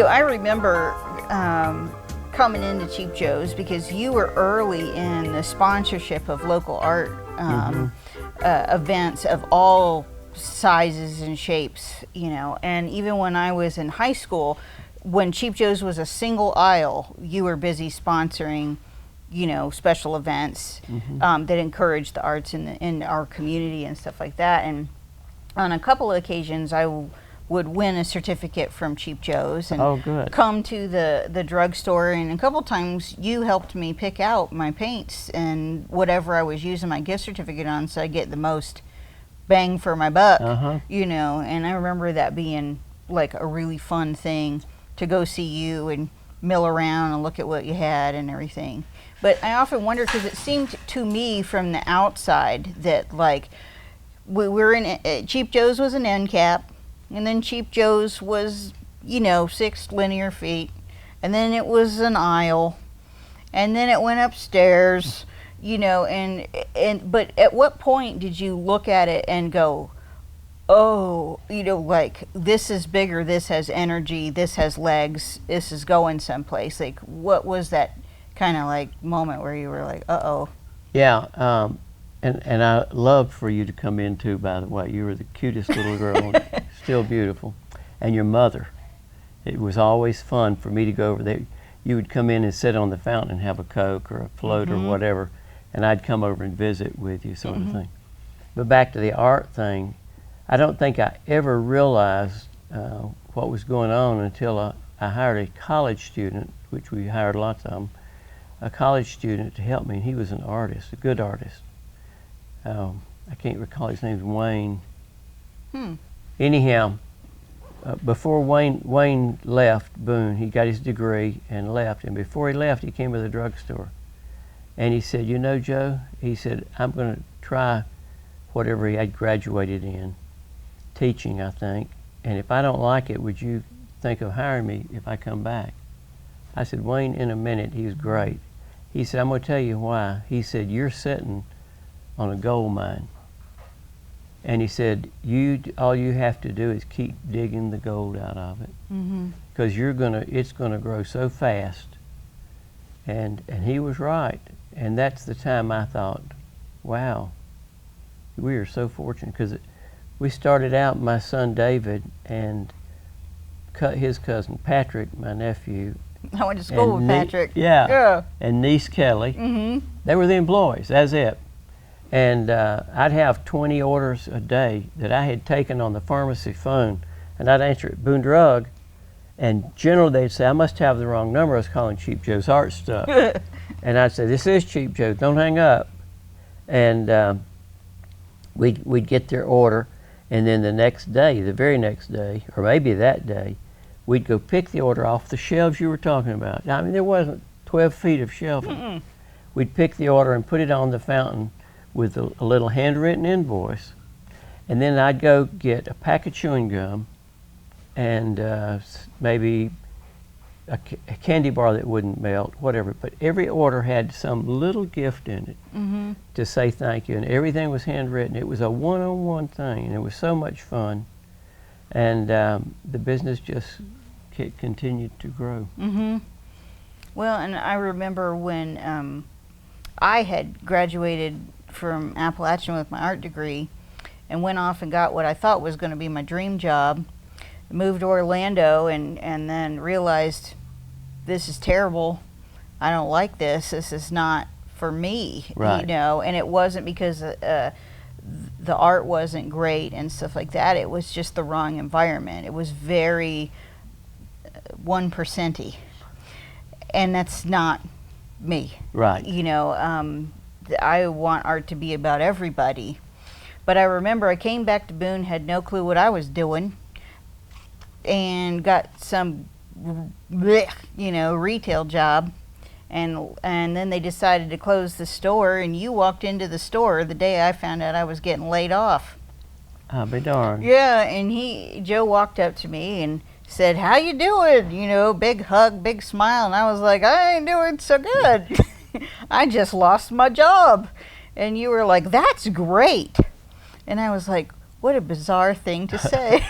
I remember coming into Cheap Joe's because you were early in the sponsorship of local art events of all sizes and shapes, and even when I was in high school, when Cheap Joe's was a single aisle, you were busy sponsoring, special events that encouraged the arts in our community and stuff like that. And on a couple of occasions, I would win a certificate from Cheap Joe's and come to the drugstore, and a couple times you helped me pick out my paints and whatever I was using my gift certificate on, so I get the most bang for my buck, and I remember that being like a really fun thing to go see you and mill around and look at what you had and everything. But I often wonder, because it seemed to me from the outside that like we were in Cheap Joe's was an end cap, and then Cheap Joe's was 6 linear feet, and then it was an aisle, and then it went upstairs, but at what point did you look at it and go, oh, like this is bigger, this has energy, this has legs, this is going someplace? Like, what was that kind of like moment where you were like, uh-oh? Yeah, and I loved for you to come in too, by the way. You were the cutest little girl, still beautiful. And your mother. It was always fun for me to go over there. You would come in and sit on the fountain and have a Coke or a float or whatever, and I'd come over and visit with you, sort of thing. But back to the art thing, I don't think I ever realized what was going on until I hired a college student, which we hired lots of them, a college student to help me, and he was an artist, a good artist. I can't recall his name, Wayne. Anyhow, before Wayne left Boone, he got his degree and left, and before he left, he came to the drugstore. And he said, Joe, he said, I'm going to try whatever he had graduated in, teaching, I think, and if I don't like it, would you think of hiring me if I come back? I said, Wayne, in a minute. He was great. He said, I'm going to tell you why. He said, you're sitting on a gold mine. And he said, all you have to do is keep digging the gold out of it, because it's gonna grow so fast. And he was right. And that's the time I thought, wow, we are so fortunate, because we started out, my son David and his cousin Patrick, my nephew. I went to school with Patrick. Yeah. And niece Kelly. They were the employees. That's it. And I'd have 20 orders a day that I had taken on the pharmacy phone, and I'd answer at Boone Drug, and generally they'd say, I must have the wrong number. I was calling Cheap Joe's Art Stuff. And I'd say, this is Cheap Joe's, don't hang up. And we'd get their order, and then the very next day, or maybe that day, we'd go pick the order off the shelves you were talking about. I mean, there wasn't 12 feet of shelving. We'd pick the order and put it on the fountain with a little handwritten invoice, and then I'd go get a pack of chewing gum and maybe a candy bar that wouldn't melt, whatever. But every order had some little gift in it to say thank you, and everything was handwritten. It was a one-on-one thing, and it was so much fun, and the business just continued to grow. Well, and I remember when I had graduated from Appalachian with my art degree and went off and got what I thought was going to be my dream job, moved to Orlando, and then realized this is terrible. I don't like this. This is not for me, and it wasn't because the art wasn't great and stuff like that. It was just the wrong environment. It was very 1%-y, and that's not me. I want art to be about everybody. But I remember I came back to Boone, had no clue what I was doing, and got some retail job, and then they decided to close the store, and you walked into the store the day I found out I was getting laid off. I'll be darned. Yeah, and Joe walked up to me and said, how you doing? Big hug, big smile, and I was like, I ain't doing so good. I just lost my job. And you were like, that's great. And I was like, what a bizarre thing to say.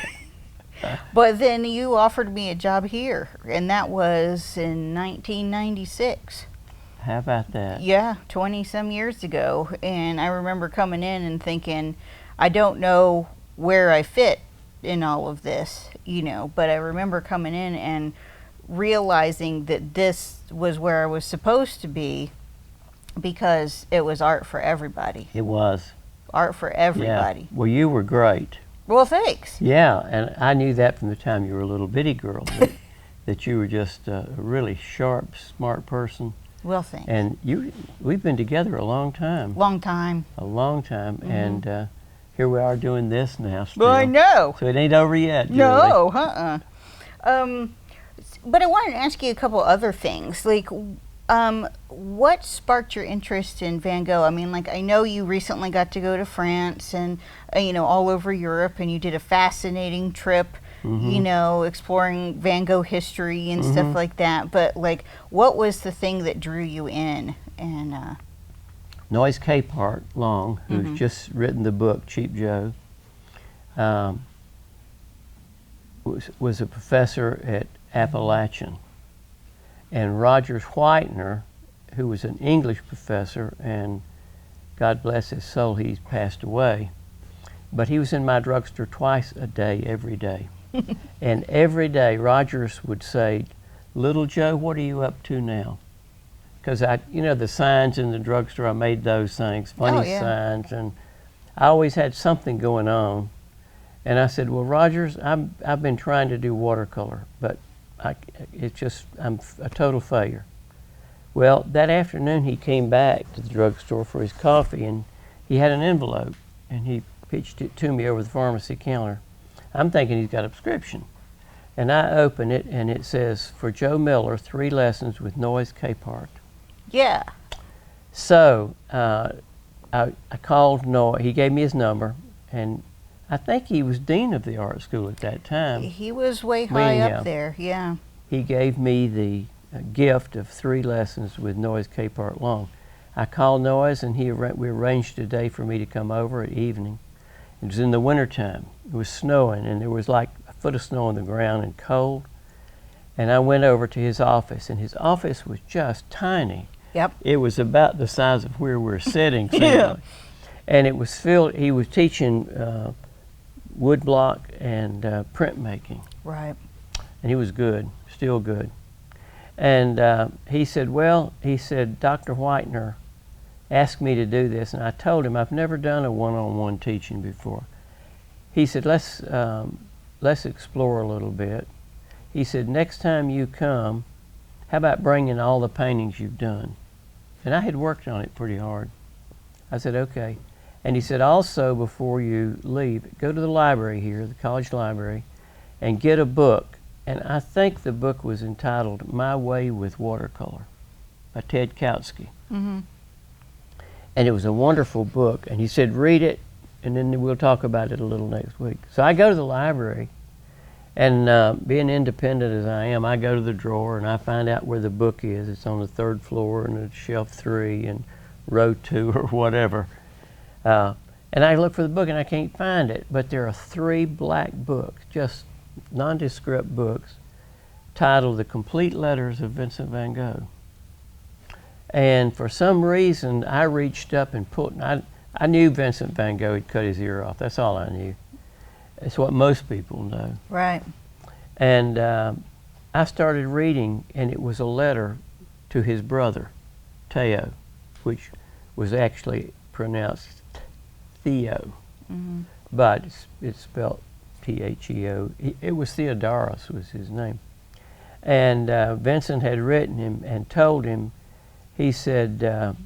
But then you offered me a job here, and that was in 1996. How about that? Yeah, 20 some years ago. And I remember coming in and thinking, I don't know where I fit in all of this, but I remember coming in and realizing that this was where I was supposed to be, because it was art for everybody. It was. Art for everybody. Yeah. Well, you were great. Well, thanks. Yeah, and I knew that from the time you were a little bitty girl, that you were just a really sharp, smart person. Well, thanks. And we've been together a long time. Long time. A long time, and here we are doing this now still. Well, I know. So it ain't over yet, Julie. No, but I wanted to ask you a couple other things. Like, what sparked your interest in Van Gogh? I mean, like, I know you recently got to go to France and, all over Europe, and you did a fascinating trip, exploring Van Gogh history and stuff like that. But, like, what was the thing that drew you in? And Noyes Capehart Long, who's just written the book Cheap Joe, was a professor at Appalachian. And Rogers Whitener, who was an English professor, and God bless his soul, he's passed away, but he was in my drugstore twice a day, every day. And every day Rogers would say, "Little Joe, what are you up to now?" Because the signs in the drugstore, I made those things, funny signs, and I always had something going on. And I said, "Well, Rogers, I've been trying to do watercolor, but I'm a total failure." Well, that afternoon he came back to the drugstore for his coffee, and he had an envelope, and he pitched it to me over the pharmacy counter. I'm thinking he's got a prescription. And I open it, and it says, "For Joe Miller, 3 lessons with Noyes Capehart." Yeah. So I called Noyes. He gave me his number, and I think he was dean of the art school at that time. He was way high up there, yeah. He gave me the gift of 3 lessons with Noyes Capehart Long. I called Noyes, and we arranged a day for me to come over at evening. It was in the wintertime. It was snowing, and there was like a foot of snow on the ground and cold. And I went over to his office, and his office was just tiny. Yep. It was about the size of where we're sitting. Yeah. And it was filled, he was teaching woodblock and printmaking. Right. And he was good, still good. And he said, "Dr. Whitener asked me to do this." And I told him, "I've never done a one-on-one teaching before." He said, let's explore a little bit. He said, "Next time you come, how about bringing all the paintings you've done?" And I had worked on it pretty hard. I said, "Okay." And he said, "Also, before you leave, go to the library here, the college library, and get a book." And I think the book was entitled "My Way with Watercolor" by Ted Kautsky. Mm-hmm. And it was a wonderful book. And he said, "Read it, and then we'll talk about it a little next week." So I go to the library, and being independent as I am, I go to the drawer and I find out where the book is. It's on the 3rd floor, and it's shelf 3 and row 2 or whatever. And I look for the book and I can't find it, but there are 3 black books, just nondescript books, titled "The Complete Letters of Vincent van Gogh." And for some reason, I reached up and pulled. I knew Vincent van Gogh had cut his ear off. That's all I knew. It's what most people know. Right. And I started reading, and it was a letter to his brother, Theo, which was actually pronounced Theo, but it's spelled Theo. It was Theodorus was his name. And Vincent had written him and told him, he said,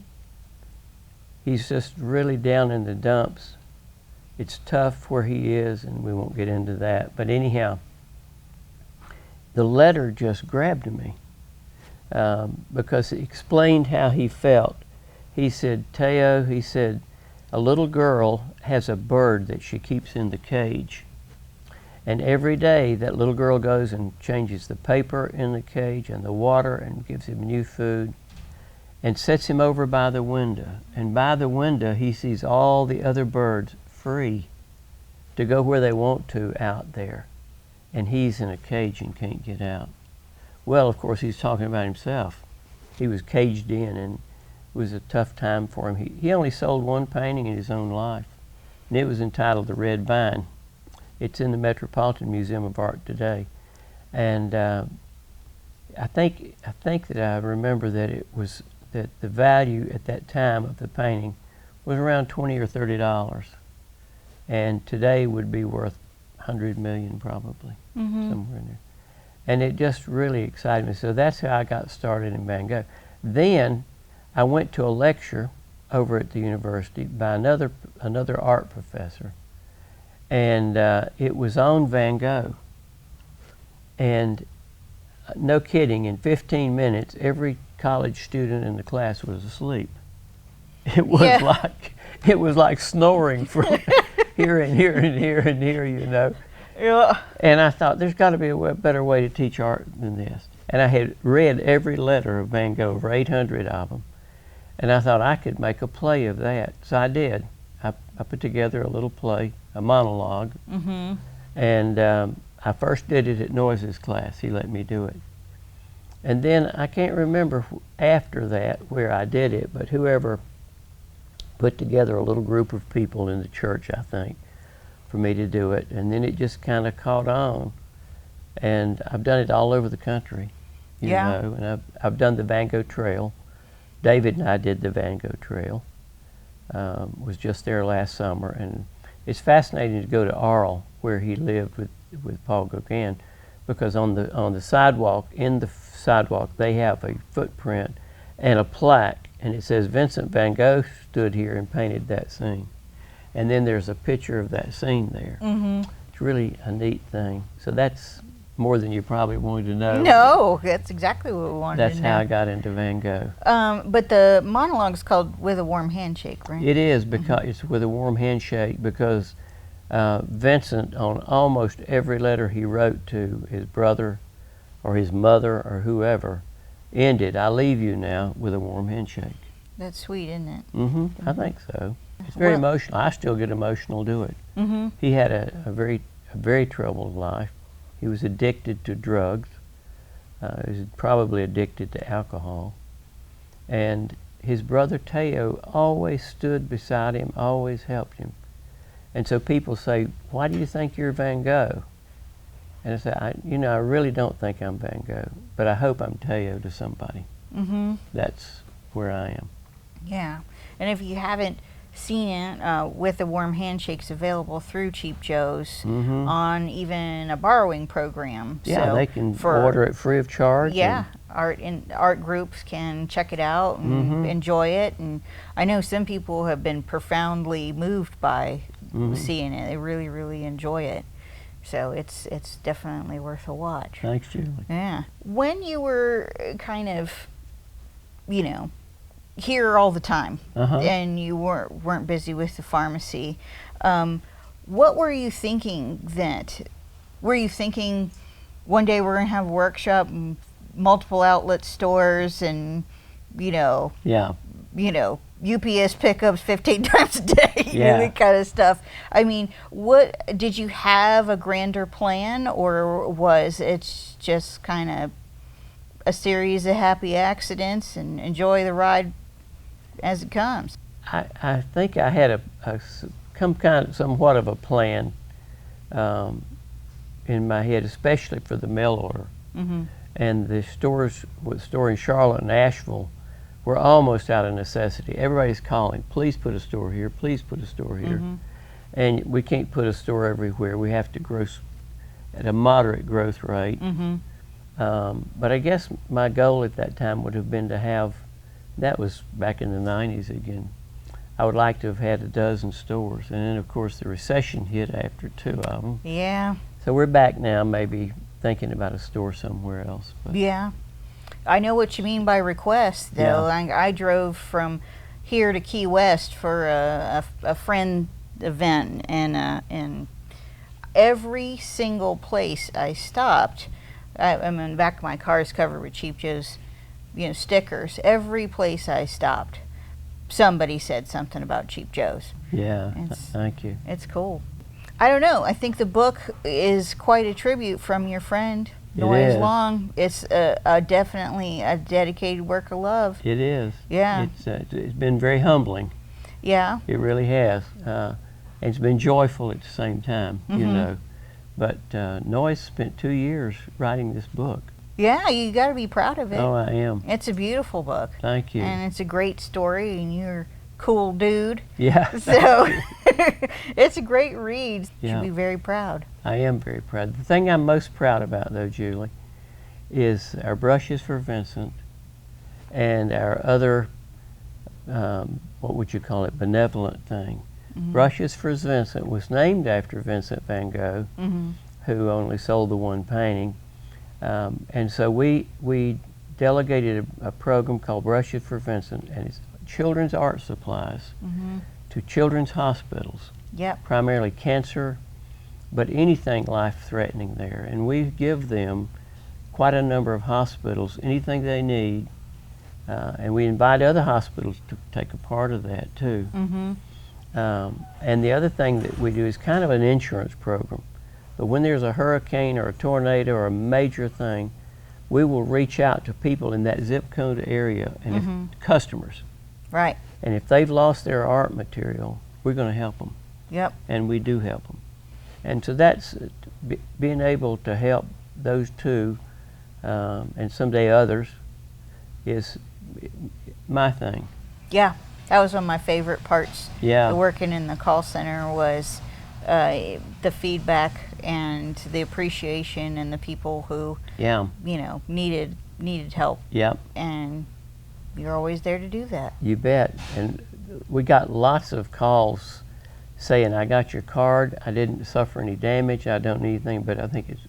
he's just really down in the dumps. It's tough where he is, and we won't get into that. But anyhow, the letter just grabbed me because it explained how he felt. He said, "Theo," he said, "a little girl has a bird that she keeps in the cage. And every day that little girl goes and changes the paper in the cage and the water and gives him new food and sets him over by the window. And by the window he sees all the other birds free to go where they want to out there. and he's in a cage and can't get out. Well, of course, he's talking about himself. He was caged in, and it was a tough time for him. He only sold one painting in his own life, and it was entitled The Red Vine. It's in the Metropolitan Museum of Art today. And I think that I remember that it was that the value at that time of the painting was around $20 or $30, and today would be worth 100 million probably, somewhere in there. And it just really excited me. So that's how I got started in Van Gogh. Then I went to a lecture over at the university by another art professor, and it was on Van Gogh. And no kidding, in 15 minutes, every college student in the class was asleep. It was like snoring from here and here and here and here, you know. Yeah. And I thought, there's got to be a better way to teach art than this. And I had read every letter of Van Gogh, over 800 of them. And I thought I could make a play of that. So I did. I put together a little play, a monologue. And I first did it at Noyes' class. He let me do it. And then I can't remember after that where I did it, but whoever put together a little group of people in the church, I think, for me to do it. And then it just kind of caught on. And I've done it all over the country, you know. And I've done the Van Gogh Trail. David and I did the Van Gogh Trail. Was just there last summer. And it's fascinating to go to Arles, where he lived with Paul Gauguin, because on the sidewalk, in the sidewalk, they have a footprint and a plaque, and it says Vincent van Gogh stood here and painted that scene. And then there's a picture of that scene there. It's really a neat thing. So that's more than you probably wanted to know. No, that's exactly what we wanted to know. That's how I got into Van Gogh. But the monologue is called With a Warm Handshake, right? It is, because it's with a warm handshake, because Vincent, on almost every letter he wrote to his brother or his mother or whoever, ended, "I leave you now," with a warm handshake. That's sweet, isn't it? I think so. It's very emotional. I still get emotional do it. He had a very troubled life. He was addicted to drugs. He was probably addicted to alcohol. And his brother Teo always stood beside him, always helped him. And so people say, "Why do you think you're Van Gogh?" And I say, I really don't think I'm Van Gogh, but I hope I'm Teo to somebody. That's where I am. Yeah. And if you haven't seen it, With a Warm Handshake's available through Cheap Joe's on even a borrowing program. Yeah, so they can order it free of charge. Yeah, art groups can check it out and enjoy it. And I know some people have been profoundly moved by seeing it. They really, really enjoy it. So it's definitely worth a watch. Thanks, Julie. Yeah. When you were kind of, here all the time, and you weren't busy with the pharmacy, what were you thinking then? Were you thinking one day we're going to have a workshop and multiple outlet stores and, UPS pickups 15 times a day, that kind of stuff? I mean, what did you have a grander plan, or was it just kind of a series of happy accidents and enjoy the ride as it comes? I think I had somewhat of a plan in my head, especially for the mail order. And the store in Charlotte and Asheville were almost out of necessity. Everybody's calling, "Please put a store here, please put a store here." And we can't put a store everywhere. We have to grow at a moderate growth rate. But I guess my goal at that time would have been to have, that was back in the 90s again, I would like to have had a dozen stores. And then of course the recession hit after 2 of them. Yeah. So we're back now, maybe thinking about a store somewhere else. But yeah. I know what you mean by request, though. Yeah. I drove from here to Key West for a friend event, and every single place I stopped, I mean, the back of my car is covered with Cheap Joe's, stickers. Every place I stopped, somebody said something about Cheap Joe's. Yeah, thank you. It's cool. I don't know. I think the book is quite a tribute from your friend, Noyes is. Long. It's definitely a dedicated work of love. It is. Yeah. It's been very humbling. Yeah. It really has. And it's been joyful at the same time, you know. But Noyes spent 2 years writing this book. Yeah, you got to be proud of it. Oh, I am. It's a beautiful book. Thank you. And it's a great story, and you're a cool dude. Yeah. So it's a great read. You Yeah. should be very proud. I am very proud. The thing I'm most proud about, though, Julie, is our brushes for Vincent and our other, what would you call it, benevolent thing. Brushes for Vincent was named after Vincent van Gogh, who only sold the one painting. And so we delegated a program called Brushes for Vincent, and it's children's art supplies to children's hospitals, Yep. primarily cancer, but anything life-threatening there. And we give them quite a number of hospitals anything they need, and we invite other hospitals to take a part of that too. And the other thing that we do is kind of an insurance program. But when there's a hurricane or a tornado or a major thing, we will reach out to people in that zip code area and if, customers. Right. And if they've lost their art material, we're going to help them. Yep. And we do help them. And so that's being able to help those two and someday others is my thing. Yeah. That was one of my favorite parts. Yeah. Working in the call center was the feedback and the appreciation and the people who, Yeah. you know, needed help. Yep. And you're always there to do that. You bet. And we got lots of calls saying, I got your card, I didn't suffer any damage, I don't need anything, but I think it's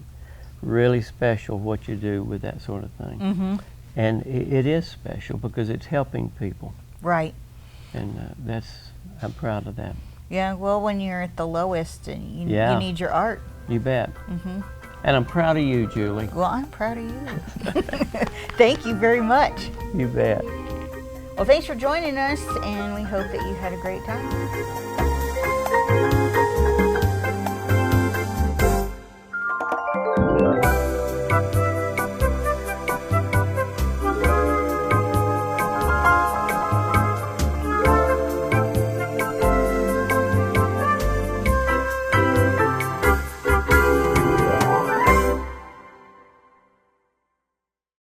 really special what you do with that sort of thing. And it is special because it's helping people. Right. And I'm proud of that. Yeah, well, when you're at the lowest and you Yeah. need your art. You bet. And I'm proud of you, Julie. Well, I'm proud of you. Thank you very much. You bet. Well, thanks for joining us, and we hope that you had a great time.